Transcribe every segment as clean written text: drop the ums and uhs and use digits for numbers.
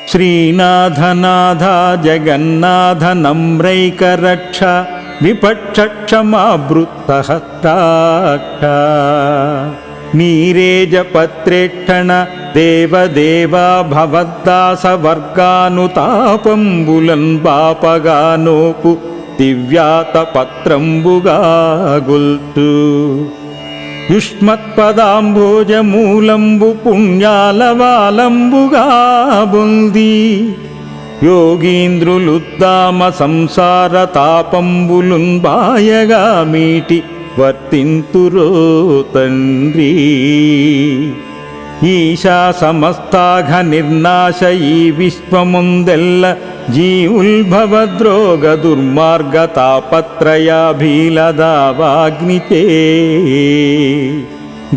శ్రీనాథనాథ జగన్నాథ నమ్రైకరక్ష విపక్షమావృత్తహస్తాక్ష నీరేజపత్రేక్షణ దేవదేవా భవద్దాసవర్గానుతాపంబులన్ బాపగానోపు దివ్యాతపత్రంబుగా గొల్తు యుష్మత్పదాంభోజమూలంబు పుణ్యాలవాలంబుగా బొంది యోగీంద్రులుద్దామ సంసార తాపంబులున్ బాయగా మీటి వర్తింతురో తండ్రి. ఈశా సమస్తాఘ నిర్నాశ ఈ విశ్వముందెల్ల జీవుల్భవద్రోగ దుర్మార్గ తాపత్రయాభీలదావాగ్నితే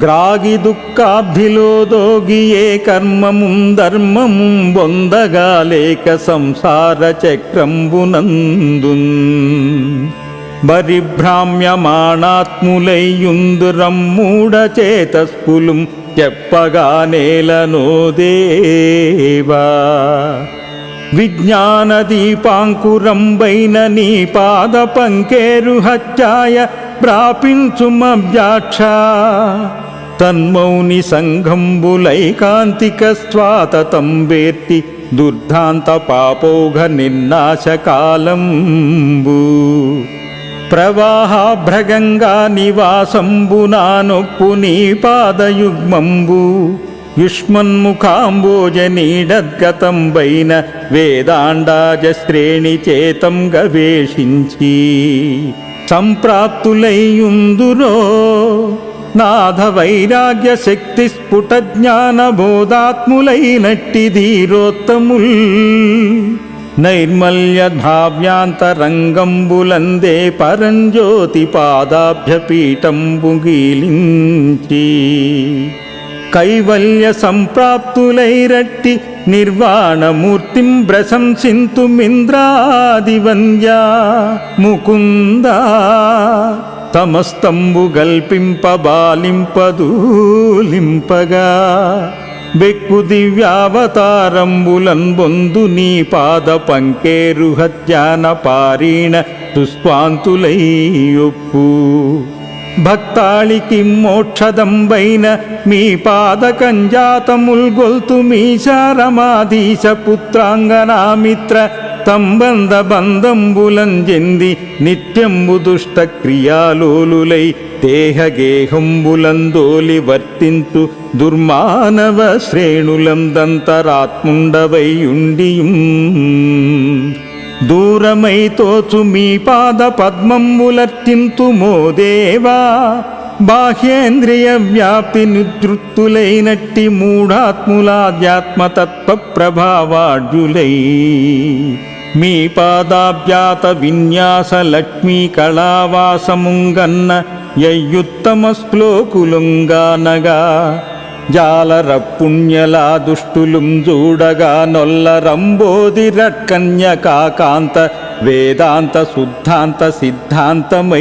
గ్రాగి దుఃఖాబ్ధిలోదోగి ఏ కర్మముం ధర్మముం బొందగాలేక సంసార చక్రంబునందున్ బరిభ్రామ్యమాణాత్ములైయుందురం మూఢచేతస్పులుం చెప్పగా నేలనో దేవా. విజ్ఞానదీపాంకురంబైన నీ పాద పంకేరుహత్యాయ ప్రాపించుమవ్యాక్ష తన్మౌని సంఘంబులైకాంతిక స్వాతతంబేర్తి దుర్ధాంత పాపౌఘ నిర్నాశకాలంబు ప్రవాహాభ్రగంగా నివాసంబునానొప్పు నీ పాదయుగ్మంబు యుష్మన్ముఖాంబోజనీడద్గతంబైన వేదాండాజ శ్రేణి చేతం గవేషించి సంప్రాప్తులైయుందురో నాథ వైరాగ్య శక్తి స్ఫుట జ్ఞాన బోధాత్ములైనట్టి ధీరోత్తముల్ నైర్మల్య భావ్యాంతరంగంబులందే పరంజ్యోతి పాదాభ్యపీఠంబు గీలించి కైవల్య సంప్రాప్తులైరట్టి నిర్వాణమూర్తిం ప్రశంసింతుమింద్రాదివంద్యా ముకుంద తమస్తంబు గల్పింపబాలింపదూలింపగా బెక్కు దివ్యావతారంబులన్ బొందు నీ పాద పంకేరుహత్యాన పారీణ తుస్వాంతులైయొప్పు భక్తాళికి మోక్షదంబైన మీ పాదకంజాతముల్గొల్తు మీశారమాధీశ పుత్రాంగనామిత్ర తంబంద బంధంబులంజెంది నిత్యంబు దుష్ట క్రియాలోలులై దేహగేహంబులందోలి వర్తింతు దుర్మానవ శ్రేణులందంతరాత్ముండవైయుండియుం దూరమై తోచు మీ పాద పద్మంబులర్చింతుమో దేవా. బాహ్యేంద్రియ వ్యాప్తి నిద్రుత్తులైనట్టి మూఢాత్ములాధ్యాత్మతత్వ ప్రభావాఢ్యులై మీ పాదాభ్యాత విన్యాస లక్ష్మీ కళావాసముంగన్న యయ్యుత్తమ శ్లోకులుంగానగా జాలర పుణ్యలా దుష్టులుం చూడగా నొల్లరంబోదిరట్కన్యకాకాంత వేదాంత శుద్ధాంత సిద్ధాంతమయ్యొప్పు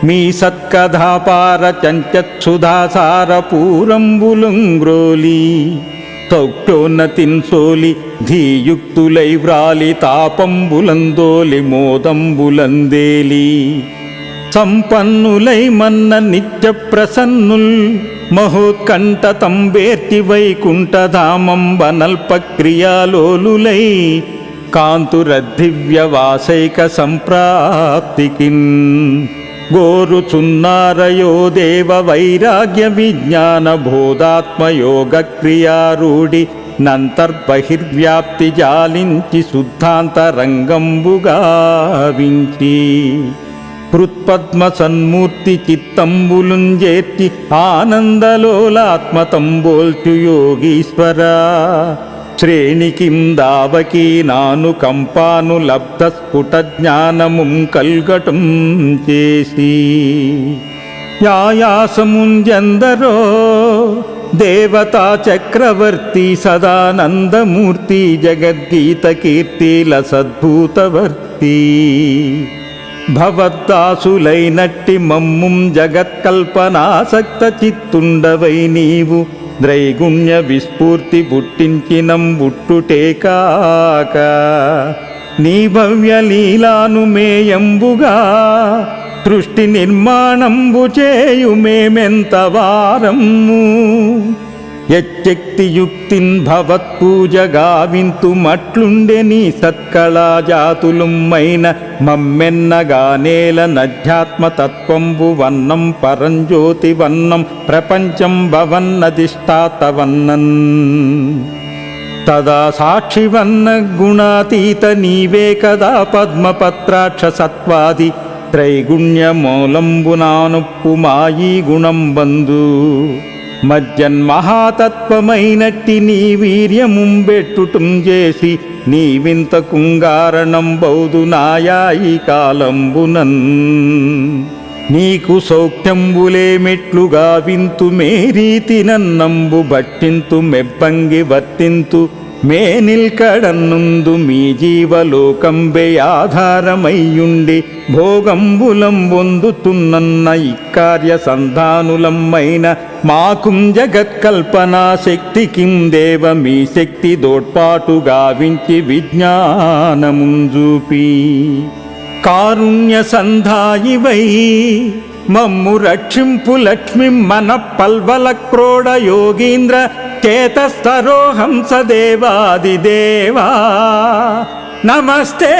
మీ సత్కథాపార చంచత్సుధాసార పూరంబులుంగ్రోలి తౌక్యోన్నతిన్ సోలి ధీయుక్తులై వ్రాలి తాపంబులందోలి మోదంబులందేలి సంపన్నులై మన్న నిత్య ప్రసన్నుల్ మహోత్కంఠ తంబేర్తి వైకుంఠధామంబనల్ప క్రియాలోలులై కాంతురద్దివ్యవాసైక సంప్రాప్తికిన్ గోరుచున్నారయో దేవ వైరాగ్య విజ్ఞాన బోధాత్మయోగ క్రియారూఢి నంతర్బహిర్వ్యాప్తి జాలించి శుద్ధాంతరంగంబుగా వించి హృత్పద్మ సన్మూర్తి చిత్తంబులుంజేర్చి ఆనందలోలాత్మతంబోల్చు యోగీశ్వరా శ్రేణికిం దావకీ నాను కంపాను లబ్ధ స్ఫుట జ్ఞానముం కల్గటం చేసి యాయాసముంజందరో దేవతా చక్రవర్తి సదానందమూర్తి జగద్గీత కీర్తిల సద్భూతవర్తి భవద్దాసులైనట్టి మమ్ముం జగత్కల్పనాసక్త చిత్తుండవై నీవు ద్రైగుణ్య విస్ఫూర్తి పుట్టించినం బుట్టుటే కాక నీ భవ్య లీలాను మేయంబుగా సృష్టి నిర్మాణంబు చేయు మేమెంత వారము యచ్చక్తియుక్తిన్ భవత్పూజ గావింతు మట్లుండె నీ సత్కళాజాతులుమ్మైన మమ్మెన్నగానేల నధ్యాత్మతత్వంబు వన్నం పరంజ్యోతి వన్నం ప్రపంచం భవన్నదిష్టాతవన్నన్ తదా సాక్షివన్న గుణాతీత నీవే కదా పద్మపత్రాక్ష సత్వాది త్రైగుణ్యమూలంబునానుప్పు మాయీ గుణం బంధు మజ్జన్మహాతత్వమైనట్టి నీ వీర్యముంబెట్టుటం చేసి నీవింత కుంగారణం బౌదు నాయాయి కాలంబునన్ నీకు సౌఖ్యంబులే మెట్లుగా వింతు మేరీతి నన్నంబు భట్టింతు మెబ్బంగి వర్తింతు మే నిల్కడన్నుందు మీ జీవలోకంబే ఆధారమయ్యుండి భోగంబులం పొందుతున్నన్న ఇక్కార్య సంధానులమ్మైన మాకుం జగత్కల్పనా శక్తి కిం దేవ మీ శక్తి దోడ్పాటు గావించి విజ్ఞానముంజూపి కారుణ్య సంధాయివై మమ్ము రక్షింపు లక్ష్మి మన పల్వల క్రోడ యోగీంద్ర చేతస్థరోహంస దేవాదిదేవా నమస్తే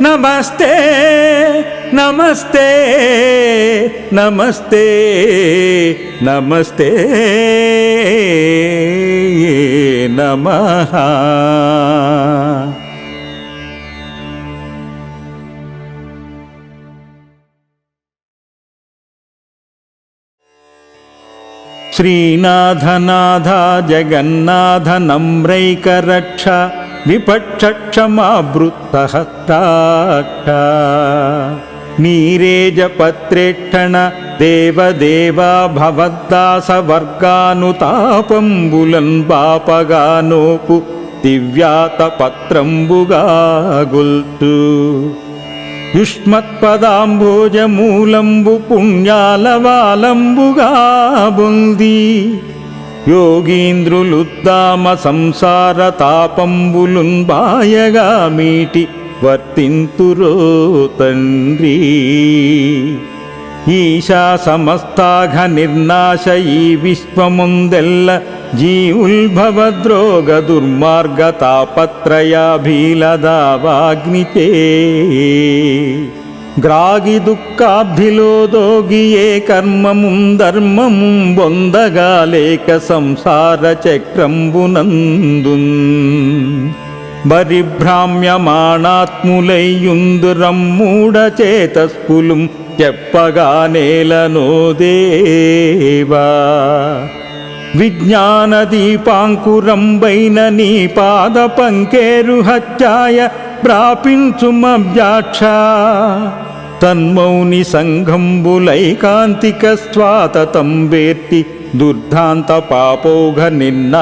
నమస్తే నమస్తే నమస్తే నమస్తే నమః. శ్రీనాథనాథ జగన్నాథ నమ్రైకరక్ష విపక్షమావృత్తహస్తాక్ష నీరేజపత్రేక్షణ దేవదేవా భవద్దాస వర్గానుతాపంబులన్ పాపగానోపు దివ్యాత పత్రంబుగా గొల్తు యుష్మత్పదాంభోజమూలంబు పుణ్యాలవాలంబుగా బొంది యోగీంద్రులుద్దామ సంసార తాపంబులున్ బాయగా మీటి వర్తింతురో తండ్రి ఈశా సమస్తాఘ నిర్నాశ ఈ విశ్వముందెల్ల జీవుల్భవద్రోగ దుర్మార్గ తాపత్రయాభీలదావాగ్నితే గ్రాగి దుఃఖాబ్ధిలోదోగి ఏ కర్మముం ధర్మముం బొందగాలేక సంసార చక్రంబునందున్ బరిభ్రామ్యమాణాత్ములయ్యుందురం మూఢచేతస్పులుం చెప్పగానేలనో దేవా విజ్ఞానదీపాంకురంబైన నీ పాద పంకేరు హత్యాయ ప్రాపించుమవ్యాక్ష తన్మౌని సంఘంబులైకాంతిక స్వాతతం వేర్తి దుర్ధాంత పాపోఘ నిర్నాశకాలంబు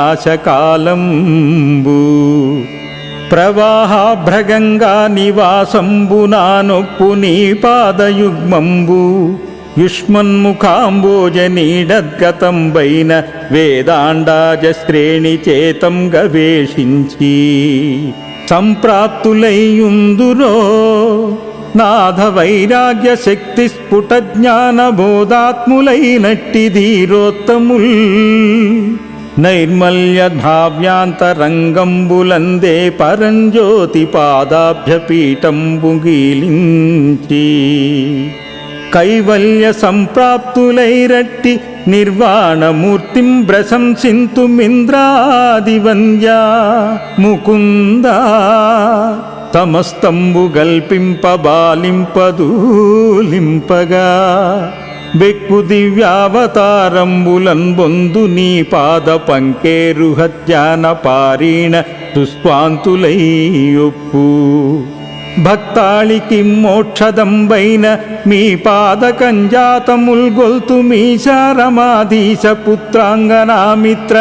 ప్రవాహాభ్రగంగా నివాసంబునానొప్పు నీ పాదయుగ్మంబు యుష్మన్ముఖాంబోజనీడద్గతంబైన వేదాండాజ శ్రేణి చేతం గవేషించి సంప్రాప్తులైయుందురో నాథ వైరాగ్య శక్తి స్ఫుట జ్ఞాన బోధాత్ములైనట్టి ధీరోత్తముల్ నైర్మల్య భావ్యాంతరంగంబులందే పరంజ్యోతి పాదాభ్యపీఠంబు గీలించి కైవల్య సంప్రాప్తులైరట్టి నిర్వాణమూర్తిం ప్రశంసింతుమింద్రాదివంద్యా ముకుందా తమస్తంబు గల్పింప బాలింపదూలింపగా బెక్కు దివ్యావతారంబులన్ బొందు నీ పాద పంకేరు హత్యాన పారీణ తుస్వాంతులైయొప్పు భక్తాళికి మోక్షదంబైన మీ పాదకంజాతముల్ గొల్తు మీశారమాధీశ పుత్రాంగనామిత్ర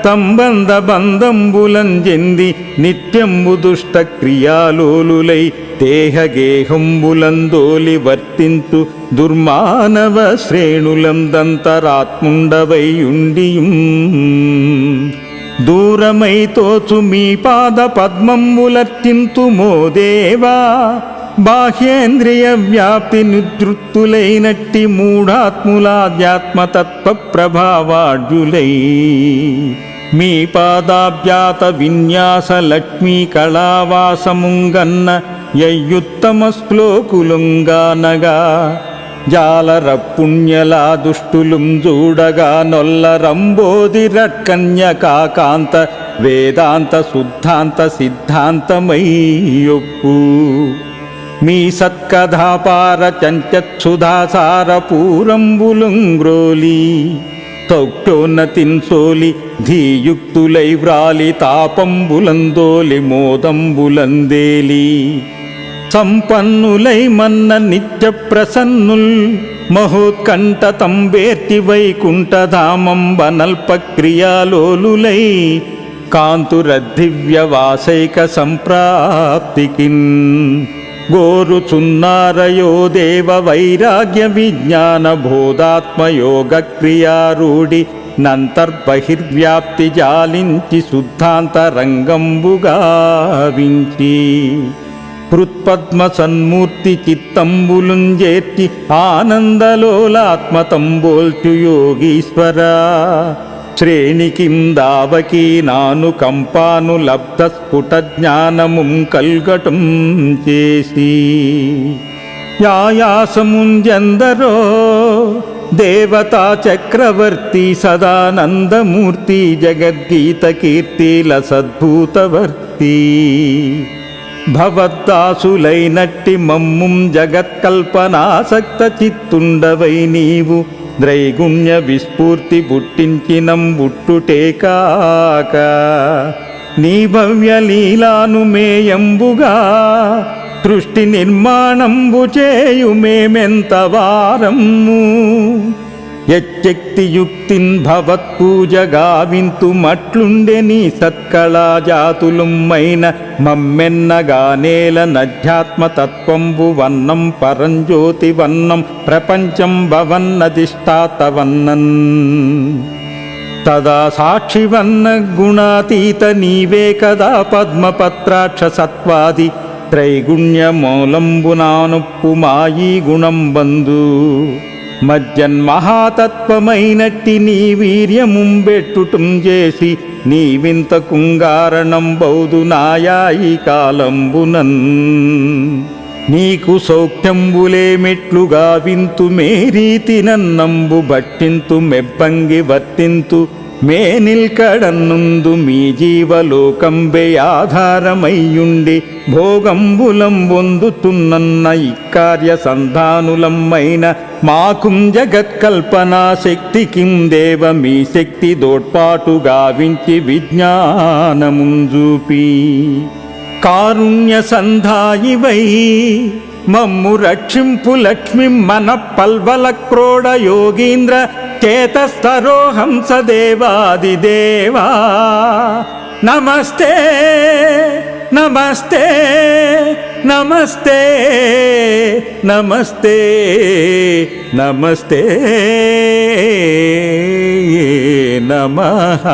సంబంధ బంధంబులంజెంది నిత్యంబు దుష్ట క్రియాలోలులై దేహగేహంబులందోలి వర్తింతు దుర్మానవ శ్రేణులందంతరాత్ముండవైయుండియుం దూరమై తోచు మీ పాద పద్మంబులర్చింతుమో దేవా బాహ్యేంద్రియ వ్యాప్తి నిద్రుత్తులైనట్టి మూఢాత్ములాధ్యాత్మతత్వ ప్రభావాఢ్యులై మీ పాదాభ్యాత విన్యాస లక్ష్మీ కళావాసముంగన్న యయ్యుత్తమ శ్లోకులుంగానగా జాలర పుణ్యలా దుష్టులుం చూడగా నొల్ల రంబోది రట్కన్యకాకాంత వేదాంత శుద్ధాంత సిద్ధాంతమయ్యొప్పు మీ సత్కథాపార చంచత్సుధాసార పూరంబులుంగ్రోలి తౌక్యోన్నతిన్సోలి ధీయుక్తులై వ్రాలి తాపంబులందోలి మోదంబులందేలి సంపన్నులై మన్న నిత్య ప్రసన్నుల్ మహోత్కంఠ తంబేర్తి వైకుంఠధామంబనల్ప క్రియాలోలులై కాంతురద్దివ్యవాసైక సంప్రాప్తికిన్ గోరుచున్నారయో దేవ వైరాగ్య విజ్ఞాన బోధాత్మయోగ క్రియారూఢి నంతర్బహిర్వ్యాప్తి జాలించి శుద్ధాంతరంగంబుగావించి హృత్పద్మ సన్మూర్తి చిత్తంబులుంజేర్చి ఆనందలోలాత్మతంబోల్చు యోగీశ్వరా శ్రేణికిం దావకీ నాను కంపాను లబ్ధ స్ఫుట జ్ఞానముం కల్గటం చేసి యాయాసముంజందరో దేవతా చక్రవర్తి సదానందమూర్తి జగద్గీత కీర్తిల సద్భూతవర్తి భవద్దాసులైనట్టి మమ్ముం జగత్కల్పనాసక్త చిత్తుండవై నీవు ద్రైగుణ్య విస్ఫూర్తి బుట్టించినం బుట్టుటే కాక నీ భవ్య లీలాను మేయంబుగా సృష్టి నిర్మాణంబు చేయు మేమెంత వారము యచ్చక్తియుక్తిన్ భవత్పూజగావింతుమట్లుండె నీ సత్కళాజాతులుమ్మైన మమ్మెన్నగానేల నధ్యాత్మతత్వంబు వన్నం పరంజ్యోతి వన్నం ప్రపంచం భవన్నదిష్టాతవన్నన్ తదా సాక్షివన్న గుణాతీత నీవే కదా పద్మపత్రాక్ష సత్వాది త్రైగుణ్యమూలంబునానుప్పు మాయీ గుణంబందు మజ్జన్మహాతత్వమైనట్టి నీ వీర్యముంబెట్టుటం చేసి నీవింత కుంగారణం బౌదు నాయాయి కాలంబునన్ నీకు సౌఖ్యంబులే మెట్లుగా వింతు మేరీతి నన్నంబు భట్టింతు మెబ్బంగి వర్తింతు మే నిల్కడన్నుందు మీ జీవలోకంబే ఆధారమయ్యుండి భోగంబులం పొందుతున్నన్న ఇక్కార్య సంధానులమ్మైన మాకుం జగత్కల్పనా శక్తికిం దేవ మీ శక్తి దోడ్పాటు గావించి విజ్ఞానముంజూపి కారుణ్య సంధాయివై మమ్ము రక్షింపు లక్ష్మిం మన పల్వల క్రోడ యోగీంద్ర చేతస్తరోహం సదేవాదిదేవా నమస్తే నమస్తే నమస్తే నమస్తే నమస్తే నమః.